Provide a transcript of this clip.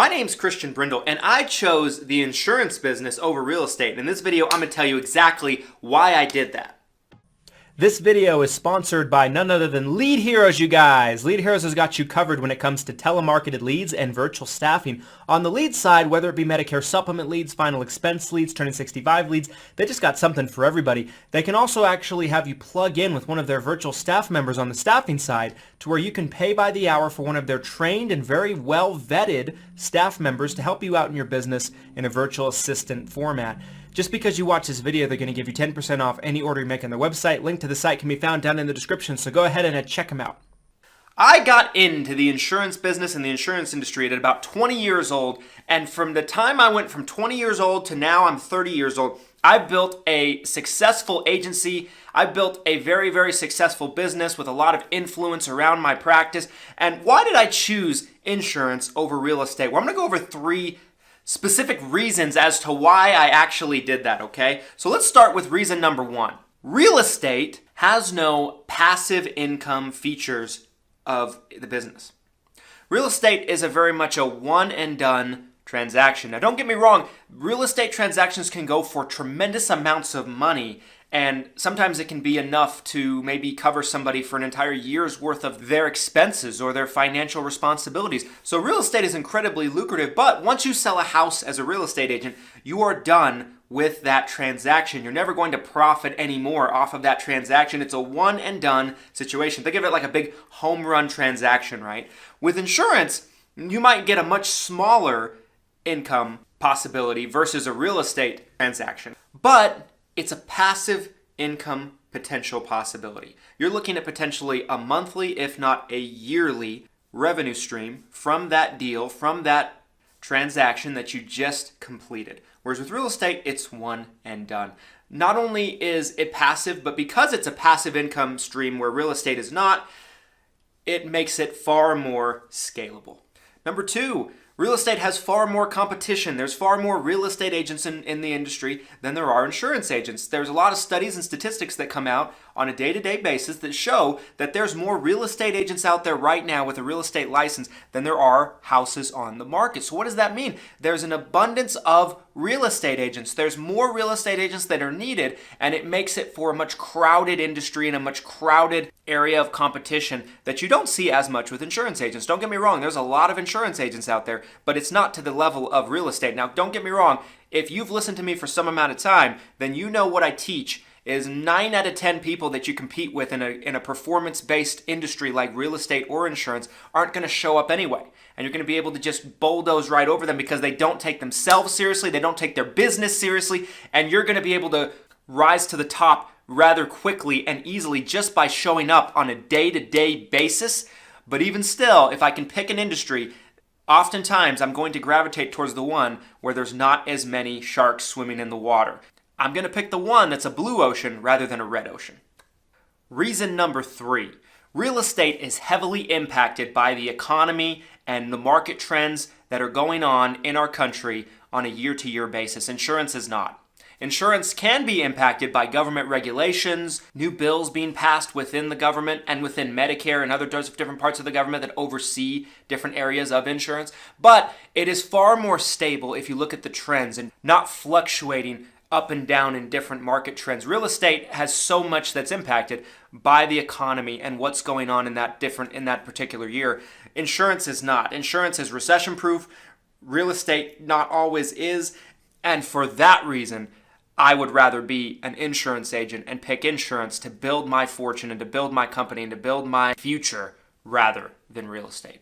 My name's Christian Brindle, and I chose the insurance business over real estate. And in this video, I'm going to tell you exactly why I did that. This video is sponsored by none other than Lead Heroes, you guys. Lead Heroes has got you covered when it comes to telemarketed leads and virtual staffing. On the lead side, whether it be Medicare supplement leads, final expense leads, turning 65 leads, they just got something for everybody. They can also actually have you plug in with one of their virtual staff members on the staffing side to where you can pay by the hour for one of their trained and very well vetted staff members to help you out in your business in a virtual assistant format. Just because you watch this video, they're going to give you 10% off any order you make on their website. Link to the site can be found down in the description, so go ahead and check them out. I got into the insurance business and the insurance industry at about 20 years old, and from the time I went from 20 years old to now I'm 30 years old, I built a successful agency. I built a very, very successful business with a lot of influence around my practice. And why did I choose insurance over real estate? Well, I'm going to go over three specific reasons as to why I actually did that, okay? So let's start with reason number one. Real estate has no passive income features of the business. Real estate is a very much a one and done transaction. Now don't get me wrong, real estate transactions can go for tremendous amounts of money, and sometimes it can be enough to maybe cover somebody for an entire year's worth of their expenses or their financial responsibilities. So real estate is incredibly lucrative, but once you sell a house as a real estate agent, you are done with that transaction. You're never going to profit anymore off of that transaction. It's a one and done situation. Think of it like a big home run transaction, right? With insurance, you might get a much smaller income possibility versus a real estate transaction, but it's a passive income potential possibility. You're looking at potentially a monthly, if not a yearly, revenue stream from that deal, from that transaction that you just completed. Whereas with real estate, it's one and done. Not only is it passive, but because it's a passive income stream where real estate is not, it makes it far more scalable. Number two, real estate has far more competition. There's far more real estate agents in the industry than there are insurance agents. There's a lot of studies and statistics that come out on a day-to-day basis that show that there's more real estate agents out there right now with a real estate license than there are houses on the market. So what does that mean? There's an abundance of real estate agents. There's more real estate agents that are needed, and it makes it for a much crowded industry and a much crowded area of competition that you don't see as much with insurance agents. Don't get me wrong, there's a lot of insurance agents out there, but it's not to the level of real estate. Now, don't get me wrong, if you've listened to me for some amount of time, then you know what I teach is 9 out of 10 people that you compete with in a performance-based industry like real estate or insurance aren't going to show up anyway. And you're going to be able to just bulldoze right over them because they don't take themselves seriously, they don't take their business seriously, and you're going to be able to rise to the top rather quickly and easily just by showing up on a day-to-day basis. But even still, if I can pick an industry, oftentimes I'm going to gravitate towards the one where there's not as many sharks swimming in the water. I'm going to pick the one that's a blue ocean rather than a red ocean. Reason number three, real estate is heavily impacted by the economy and the market trends that are going on in our country on a year-to-year basis. Insurance is not. Insurance can be impacted by government regulations, new bills being passed within the government and within Medicare and other different parts of the government that oversee different areas of insurance. But it is far more stable if you look at the trends and not fluctuating up and down in different market trends. Real estate has so much that's impacted by the economy and what's going on in that particular year. Insurance is not. Insurance is recession-proof. Real estate not always is. And for that reason, I would rather be an insurance agent and pick insurance to build my fortune and to build my company and to build my future rather than real estate.